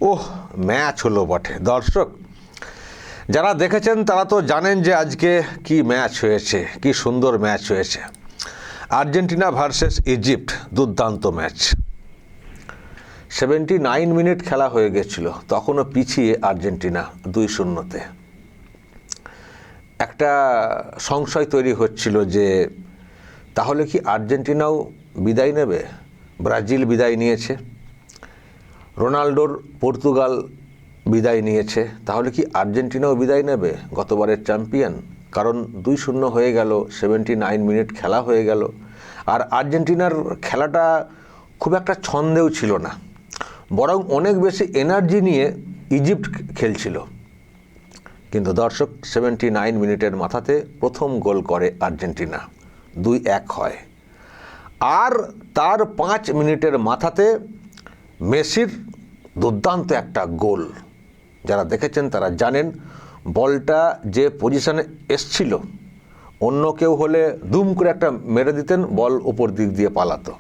ওহ, match হলো বটে। দর্শক যারা দেখেছেন তারা তো জানেন যে আজকে কি ম্যাচ হয়েছে, কি সুন্দর ম্যাচ হয়েছে। আর্জেন্টিনা ভার্সেস ইজিপ্ট, দুর্দান্ত ম্যাচ। 79 মিনিট খেলা হয়ে গেছিল, তখনও পিছিয়ে আর্জেন্টিনা 2-0-তে। একটা সংশয় তৈরি হচ্ছিল যে তাহলে কি আর্জেন্টিনাও বিদায় নেবে? ব্রাজিল বিদায় নিয়েছে, রোনাল্ডোর পর্তুগাল বিদায় নিয়েছে, তাহলে কি আর্জেন্টিনাও বিদায় নেবে, গতবারের চ্যাম্পিয়ন? কারণ 2-0 হয়ে গেল, 79 মিনিট খেলা হয়ে গেল। আর আর্জেন্টিনার খেলাটা খুব একটা ছন্দেও ছিল না, বরং অনেক বেশি এনার্জি নিয়ে ইজিপ্ট খেলছিল। কিন্তু দর্শক 79 মিনিটের মাথাতে প্রথম গোল করে আর্জেন্টিনা, 2-1 হয়। আর তার 5 মিনিটের মাথাতে মেসির দুর্দান্ত একটা গোল। যারা দেখেছেন তারা জানেন বলটা যে পজিশনে এসছিল, অন্য কেউ হলে দুম করে একটা মেরে দিতেন, বল ওপর দিক দিয়ে পালাতো।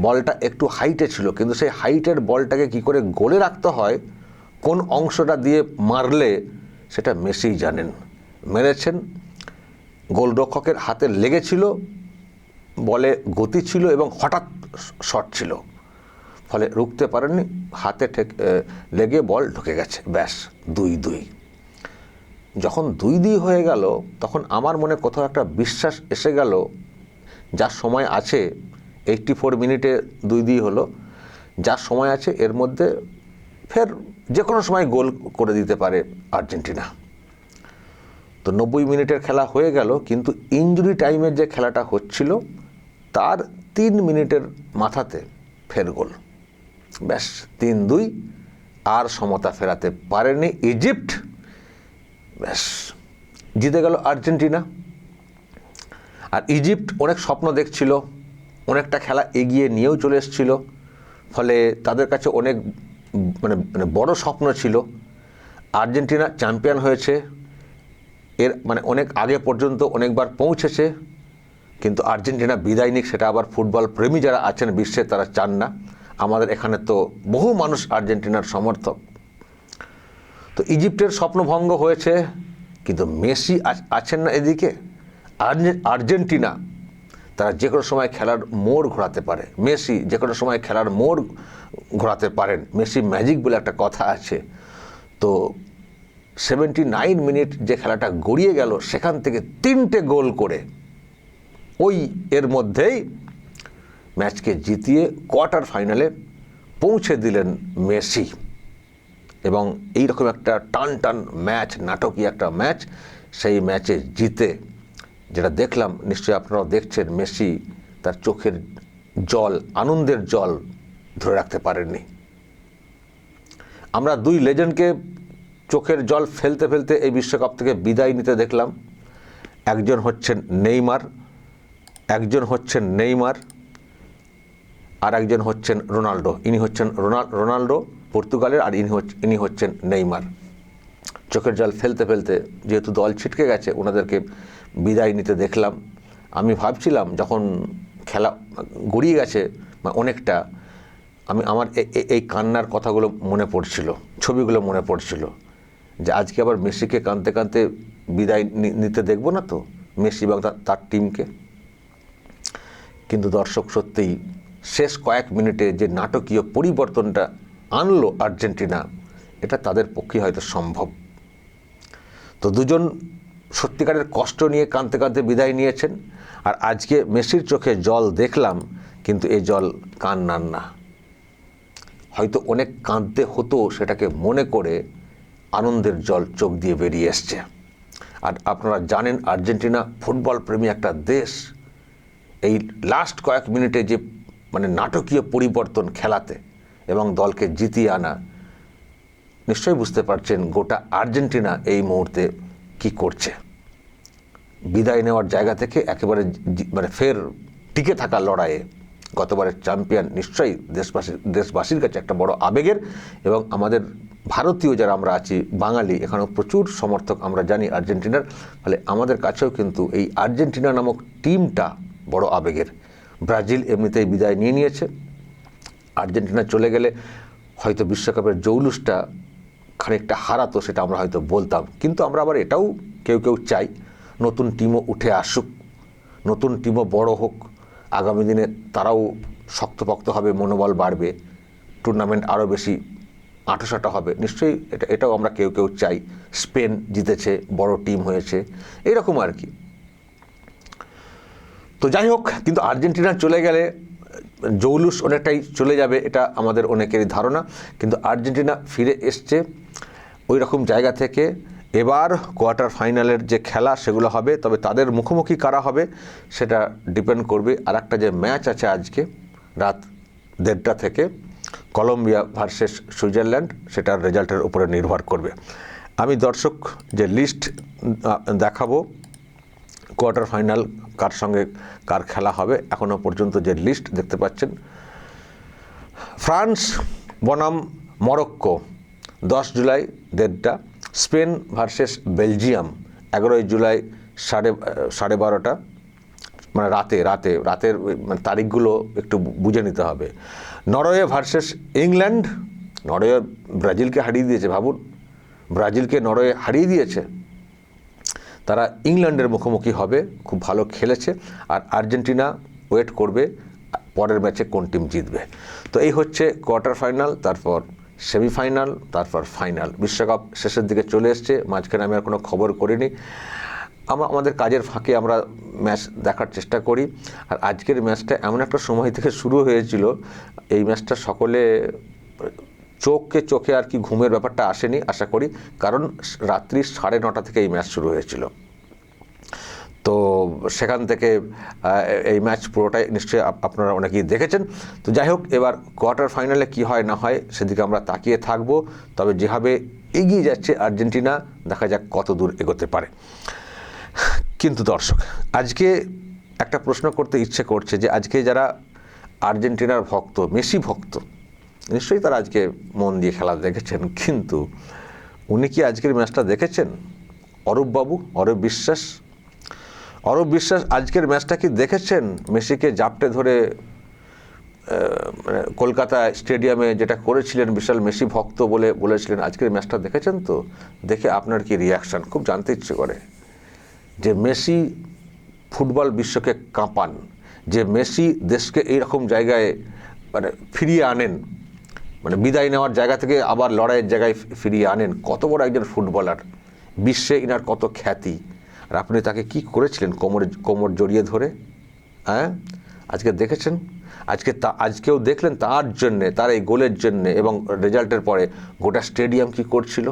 বলটা একটু হাইটে ছিল, কিন্তু সেই হাইটের বলটাকে কি করে গোলে রাখতে হয়, কোন অংশটা দিয়ে মারলে, সেটা মেসিই জানেন। মেরেছেন, গোলরক্ষকের হাতে লেগেছিল, বলে গতি ছিল এবং হঠাৎ শট ছিল, ফলে রুখতে পারেননি, হাতে লেগে বল ঢুকে গেছে, ব্যাস 2-2। যখন 2-2 হয়ে গেল তখন আমার মনে কোথাও একটা বিশ্বাস এসে গেল, যা সময় আছে, 84 মিনিটে 2-2 হলো, যা সময় আছে এর মধ্যে ফের যে কোনো সময় গোল করে দিতে পারে আর্জেন্টিনা। তো 90 মিনিটের খেলা হয়ে গেল, কিন্তু ইনজুরি টাইমের যে খেলাটা হচ্ছিল তার 3 মিনিটের মাথাতে ফের গোল, ব্যাস 3-2। আর সমতা ফেরাতে পারেনি ইজিপ্ট, ব্যাস জিতে গেল আর্জেন্টিনা। আর ইজিপ্ট অনেক স্বপ্ন দেখছিল, অনেকটা খেলা এগিয়ে নিয়েও চলে এসেছিল, ফলে তাদের কাছে অনেক মানে বড় স্বপ্ন ছিল। আর্জেন্টিনা চ্যাম্পিয়ন হয়েছে, এর মানে অনেক আগে পর্যন্ত অনেকবার পৌঁছেছে, কিন্তু আর্জেন্টিনা বিদায় নিক সেটা আবার ফুটবল প্রেমী যারা আছেন বিশ্বে তারা চান না। আমাদের এখানে তো বহু মানুষ আর্জেন্টিনার সমর্থক। তো ইজিপ্টের স্বপ্নভঙ্গ হয়েছে, কিন্তু মেসি আছেন না এদিকে। আর্জেন্টিনা তারা যে কোনো সময় খেলার মোড় ঘোরাতে পারে, মেসি যে কোনো সময় খেলার মোড় ঘোরাতে পারেন। মেসি ম্যাজিক বলে একটা কথা আছে। তো 79 মিনিট যে খেলাটা গড়িয়ে গেল, সেখান থেকে 3টে গোল করে ওই এর মধ্যেই ম্যাচকে জিতিয়ে কোয়ার্টার ফাইনালে পৌঁছে দিলেন মেসি। এবং এইরকম একটা টান টান ম্যাচ, নাটকীয় একটা ম্যাচ, সেই ম্যাচে জিতে যেটা দেখলাম, নিশ্চয়ই আপনারাও দেখছেন, মেসি তার চোখের জল, আনন্দের জল ধরে রাখতে পারেননি। আমরা 2 লেজেন্ডকে চোখের জল ফেলতে ফেলতে এই বিশ্বকাপ থেকে বিদায় নিতে দেখলাম। একজন হচ্ছেন নেইমার, আর একজন হচ্ছেন রোনাল্ডো। ইনি হচ্ছেন রোনাল্ডো পর্তুগালের, আর ইনি হচ্ছেন নেইমার। চোখের জল ফেলতে ফেলতে, যেহেতু দল ছিটকে গেছে, ওনাদেরকে বিদায় নিতে দেখলাম। আমি ভাবছিলাম যখন খেলা গড়িয়ে গেছে অনেকটা, আমার এই কান্নার কথাগুলো মনে পড়ছিল, ছবিগুলো মনে পড়ছিল, যে আজকে আবার মেসিকে কাঁদতে কাঁদতে বিদায় নিতে দেখব না তো, মেসি এবং তার টিমকে। কিন্তু দর্শক সত্যিই শেষ কয়েক মিনিটে যে নাটকীয় পরিবর্তনটা আনলো আর্জেন্টিনা, এটা তাদের পক্ষে হয়তো সম্ভব। তো দুজন সত্যিকারের কষ্ট নিয়ে কাঁদতে কাঁদতে বিদায় নিয়েছেন। আর আজকে মেসির চোখে জল দেখলাম, কিন্তু এই জল কান্নার না, হয়তো অনেক কাঁদতে হতো, সেটাকে মনে করে আনন্দের জল চোখ দিয়ে বেরিয়ে এসছে। আর আপনারা জানেন আর্জেন্টিনা ফুটবল প্রেমী একটা দেশ। এই লাস্ট কয়েক মিনিটে যে নাটকীয় পরিবর্তন খেলাতে এবং দলকে জিতিয়ে আনা, নিশ্চয়ই বুঝতে পারছেন গোটা আর্জেন্টিনা এই মুহূর্তে কি করছে। বিদায় নেওয়ার জায়গা থেকে একেবারে ফের টিকে থাকা লড়াইয়ে গতবারের চ্যাম্পিয়ন নিশ্চয়ই দেশবাসীর কাছে একটা বড় আবেগের। এবং আমাদের ভারতীয় যারা আমরা আছি, বাঙালি, এখানেও প্রচুর সমর্থক আমরা জানি আর্জেন্টিনার, ফলে আমাদের কাছেও কিন্তু এই আর্জেন্টিনা নামক টিমটা বড় আবেগের। ব্রাজিল এমনিতেই বিদায় নিয়ে নিয়েছে, আর্জেন্টিনা চলে গেলে হয়তো বিশ্বকাপের জৌলুসটা খানিকটা হারাতো, সেটা আমরা হয়তো বলতাম। কিন্তু আমরা আবার এটাও কেউ কেউ চাই নতুন টিমও উঠে আসুক, নতুন টিমও বড় হোক, আগামী দিনে তারাও শক্তপোক্ত হবে, মনোবল বাড়বে, টুর্নামেন্ট আরও বেশি আঁটোসাঁটো হবে। নিশ্চয়ই এটাও আমরা কেউ কেউ চাই। স্পেন জিতেছে, বড় টিম হয়েছে, এইরকম আর কি। তো যাই হোক, কিন্তু আর্জেন্টিনা চলে গেলে জৌলুস অনেকটাই চলে যাবে, এটা আমাদের অনেকেরই ধারণা। কিন্তু আর্জেন্টিনা ফিরে এসছে ওই রকম জায়গা থেকে। এবার কোয়ার্টার ফাইনালের যে খেলা সেগুলো হবে, তবে তাদের মুখোমুখি কারা হবে সেটা ডিপেন্ড করবে আর একটা যে ম্যাচ আছে আজকে রাত 1:30 থেকে, কলম্বিয়া ভার্সেস সুইজারল্যান্ড, সেটার রেজাল্টের উপরে নির্ভর করবে। আমি দর্শক যে লিস্ট দেখাবো কোয়ার্টার ফাইনাল কার সঙ্গে কার খেলা হবে, এখনও পর্যন্ত যে লিস্ট দেখতে পাচ্ছেন, ফ্রান্স বনাম Morocco 10 July 1:30, Spain versus Belgium 11 July 12:30, মানে রাতের মানে তারিখগুলো একটু বুঝে নিতে হবে। নরওয়ে ভার্সেস ইংল্যান্ড, নরওয়ে ব্রাজিলকে হারিয়ে দিয়েছে, ভাবুন, ব্রাজিলকে নরওয়ে হারিয়ে দিয়েছে, তারা ইংল্যান্ডের মুখোমুখি হবে, খুব ভালো খেলেছে। আর আর্জেন্টিনা ওয়েট করবে পরের ম্যাচে কোন টিম জিতবে। তো এই হচ্ছে কোয়ার্টার ফাইনাল, তারপর সেমিফাইনাল, তারপর ফাইনাল। বিশ্বকাপ শেষের দিকে চলে এসছে, মাঝখানে আমি আর কোনো খবর করিনি। আমাদের কাজের ফাঁকে আমরা ম্যাচ দেখার চেষ্টা করি। আর আজকের ম্যাচটা এমন একটা সময় থেকে শুরু হয়েছিল, এই ম্যাচটা সকলে চোখে আর কি ঘুমের ব্যাপারটা আসেনি আশা করি, কারণ রাত্রি 9:30 থেকে এই ম্যাচ শুরু হয়েছিল। তো সেখান থেকে এই ম্যাচ পুরোটাই নিশ্চয়ই আপনারা অনেকেই দেখেছেন। তো যাই হোক, এবার কোয়ার্টার ফাইনালে কি হয় না হয় সেদিকে আমরা তাকিয়ে থাকব। তবে যেভাবে এগিয়ে যাচ্ছে আর্জেন্টিনা, দেখা যাক কত দূর এগোতে পারে। কিন্তু দর্শক, আজকে একটা প্রশ্ন করতে ইচ্ছে করছে যে আজকে যারা আর্জেন্টিনার ভক্ত, মেসি ভক্ত, নিশ্চয়ই তারা আজকে মন দিয়ে খেলা দেখেছেন, কিন্তু উনি কি আজকের ম্যাচটা দেখেছেন? অরূপ বিশ্বাস আজকের ম্যাচটা কি দেখেছেন? মেসিকে জাপটে ধরে কলকাতা স্টেডিয়ামে যেটা করেছিলেন, বিশাল মেসি ভক্ত বলে বলেছিলেন, আজকের ম্যাচটা দেখেছেন? তো দেখে আপনার কি রিয়াকশান খুব জানতে ইচ্ছে করে। যে মেসি ফুটবল বিশ্বকে কাঁপান, যে মেসি দেশকে এইরকম জায়গায় মানে ফিরিয়ে আনেন, মানে বিদায় নেওয়ার জায়গা থেকে আবার লড়াইয়ের জায়গায় ফিরিয়ে আনেন, কত বড় একজন ফুটবলার, বিশ্বে ইনার কত খ্যাতি। আর আপনি তাকে কি করেছিলেন কোমর জড়িয়ে ধরে? হ্যাঁ, আজকে দেখেছেন, আজকেও দেখলেন তার জন্যে, তার এই গোলের জন্যে, এবং রেজাল্টের পরে গোটা স্টেডিয়াম কি করছিল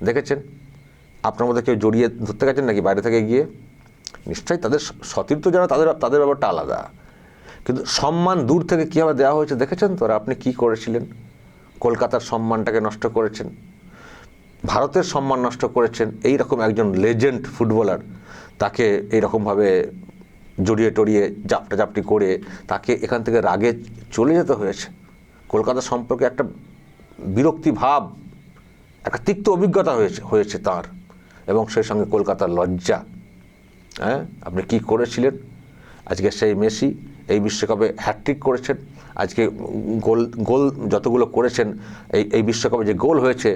দেখেছেন? আপনার মধ্যে কেউ জড়িয়ে ধরতে গেছেন নাকি বাইরে থেকে গিয়ে? নিশ্চয়ই তাদের সতীর্থ যারা, তাদের ব্যাপারটা আলাদা, কিন্তু সম্মান দূর থেকে কীভাবে দেওয়া হয়েছে দেখেছেন তো? আর আপনি কী করেছিলেন? কলকাতার সম্মানটাকে নষ্ট করেছেন, ভারতের সম্মান নষ্ট করেছেন। এই রকম একজন লেজেন্ড ফুটবলার, তাকে এইরকমভাবে জড়িয়ে টড়িয়ে জাপটাজাপটি করে তাকে এখান থেকে রাগে চলে যেতে হয়েছে। কলকাতা সম্পর্কে একটা বিরক্তি ভাব, একটা তিক্ত অভিজ্ঞতা হয়েছে তার, এবং সেই সঙ্গে কলকাতার লজ্জা। হ্যাঁ, আপনি কি করেছিলেন? আজকে সেই মেসি এই বিশ্বকাপে হ্যাটট্রিক করেছেন। আজকে গোল যতগুলো করেছেন, এই বিশ্বকাপে যে গোল হয়েছে,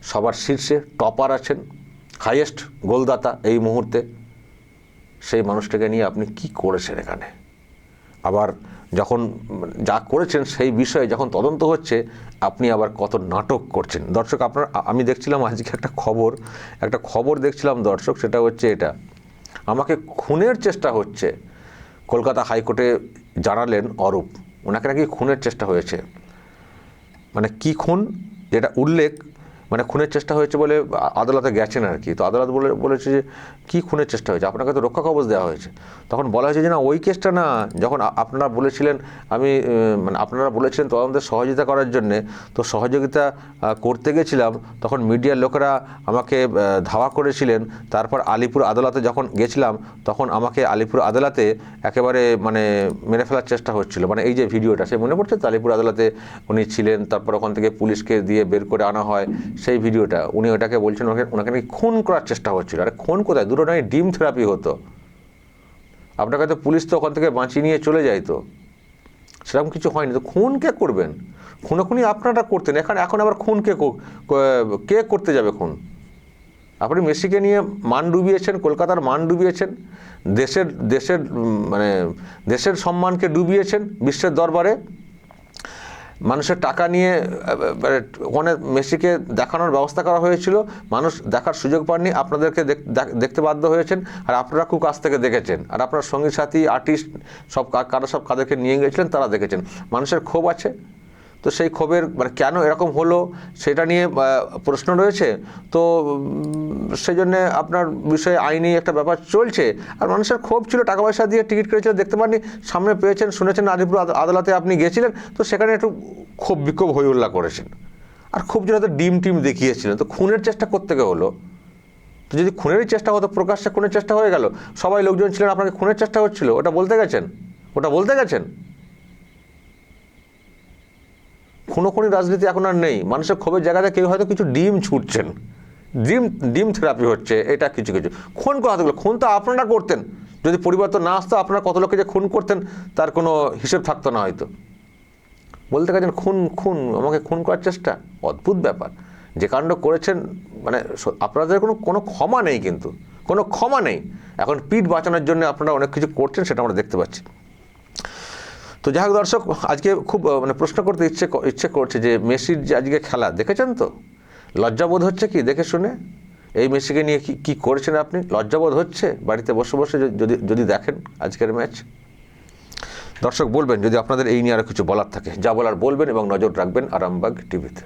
সবার শীর্ষে টপার আছেন, হাইয়েস্ট গোলদাতা এই মুহূর্তে। সেই মানুষটাকে নিয়ে আপনি কি করেছেন এখানে? আবার যখন যা করেছেন সেই বিষয়ে যখন তদন্ত হচ্ছে, আপনি আবার কত নাটক করছেন। দর্শক, আমি দেখছিলাম আজকে একটা খবর দেখছিলাম দর্শক, সেটা হচ্ছে এটা, আমাকে খুনের চেষ্টা হচ্ছে। কলকাতা হাইকোর্টে জানালেন অরূপ, ওনাকে নাকি খুনের চেষ্টা হয়েছে। মানে কি খুন, যেটা উল্লেখ, মানে খুনের চেষ্টা হয়েছে বলে আদালতে গেছেন আর কি। তো আদালত বলেছে যে কী খুনের চেষ্টা হয়েছে, আপনাকে তো রক্ষা কবচ দেওয়া হয়েছে। তখন বলা হয়েছে যে না, ওই কেসটা না, যখন আপনারা বলেছিলেন আপনারা বলেছিলেন তদন্তের সহযোগিতা করার জন্যে, তো সহযোগিতা করতে গেছিলাম, তখন মিডিয়ার লোকেরা আমাকে ধাওয়া করেছিলেন। তারপর আলিপুর আদালতে যখন গেছিলাম, তখন আমাকে আলিপুর আদালতে একেবারে মেরে ফেলার চেষ্টা হচ্ছিল। মানে এই যে ভিডিওটা, সে মনে পড়ছে তো, আলিপুর আদালতে উনি ছিলেন, তারপর ওখান থেকে পুলিশকে দিয়ে বের করে আনা হয় সেই ভিডিওটা। উনি ওটাকে বলছেন ওনাকে নাকি খুন করার চেষ্টা হচ্ছিল। আরে খুন কোথায়, দুটো নয় ডিম থেরাপি হতো। আপনাকে তো পুলিশ তো ওখান থেকে বাঁচিয়ে নিয়ে চলে যায়, তো সেরকম কিছু হয়নি। তো খুন কে করবেন? খুনোখুনি আপনারা করতেন, এখন আবার খুন কে করতে যাবে খুন? আপনি মেসিকে নিয়ে মান ডুবিয়েছেন, কলকাতার মান ডুবিয়েছেন, দেশের সম্মানকে ডুবিয়েছেন বিশ্বের দরবারে। মানুষের টাকা নিয়ে ওখানে মেসিকে দেখানোর ব্যবস্থা করা হয়েছিল, মানুষ দেখার সুযোগ পাননি, আপনাদেরকে দেখতে বাধ্য হয়েছেন, আর আপনারা খুব কাছ থেকে দেখেছেন, আর আপনার সঙ্গী সাথী আর্টিস্ট কাদেরকে নিয়ে গেছিলেন তারা দেখেছেন। মানুষের ক্ষোভ আছে, তো সেই ক্ষোভের কেন এরকম হলো সেটা নিয়ে প্রশ্ন রয়েছে। তো সেই জন্যে আপনার বিষয়ে আইনি একটা ব্যাপার চলছে, আর মানুষের ক্ষোভ ছিল, টাকা পয়সা দিয়ে টিকিট কেটেছিলেন, দেখতে পাননি, সামনে পেয়েছেন, শুনেছেন, আলিপুর আদালতে আপনি গেছিলেন, তো সেখানে একটু ক্ষোভ বিক্ষোভ হই উল্লাহ করেছেন, আর খুব যেন হয়তো ডিম দেখিয়েছিলেন। তো খুনের চেষ্টা কোত্থেকে হলো? তো যদি খুনেরই চেষ্টা হতো, প্রকাশ্যে খুনের চেষ্টা হয়ে গেল, সবাই লোকজন ছিলেন, আপনাকে খুনের চেষ্টা হচ্ছিল, ওটা বলতে গেছেন? খুনোখুনি রাজনীতি এখন আর নেই। মানুষের ক্ষোভের জায়গাতে কেউ হয়তো কিছু ডিম ছুটছেন, ডিম থেরাপি হচ্ছে, এটা কিছু খুন কথা গেলো। খুন তো আপনারা করতেন, যদি পরিবর্তন না আসতো আপনারা কত লোককে যে খুন করতেন তার কোনো হিসেব থাকতো না হয়তো। বলতে গেছেন খুন আমাকে খুন করার চেষ্টা, অদ্ভুত ব্যাপার। যে কাণ্ড করেছেন, আপনাদের কোনো ক্ষমা নেই, কিন্তু কোনো ক্ষমা নেই। এখন পিঠ বাঁচানোর জন্য আপনারা অনেক কিছু করছেন, সেটা আমরা দেখতে পাচ্ছি। তো যাই হোক দর্শক, আজকে খুব প্রশ্ন করতে ইচ্ছে করছে যে মেসির যে আজকে খেলা দেখেছেন, তো লজ্জাবোধ হচ্ছে কি দেখে শুনে? এই মেসিকে নিয়ে কি করেছেন আপনি? লজ্জাবোধ হচ্ছে বাড়িতে বসে বসে যদি দেখেন আজকের ম্যাচ? দর্শক বলবেন যদি আপনাদের এই নিয়ে আরও কিছু বলার থাকে, যা বলার বলবেন, এবং নজর রাখবেন আরামবাগ টিভিতে।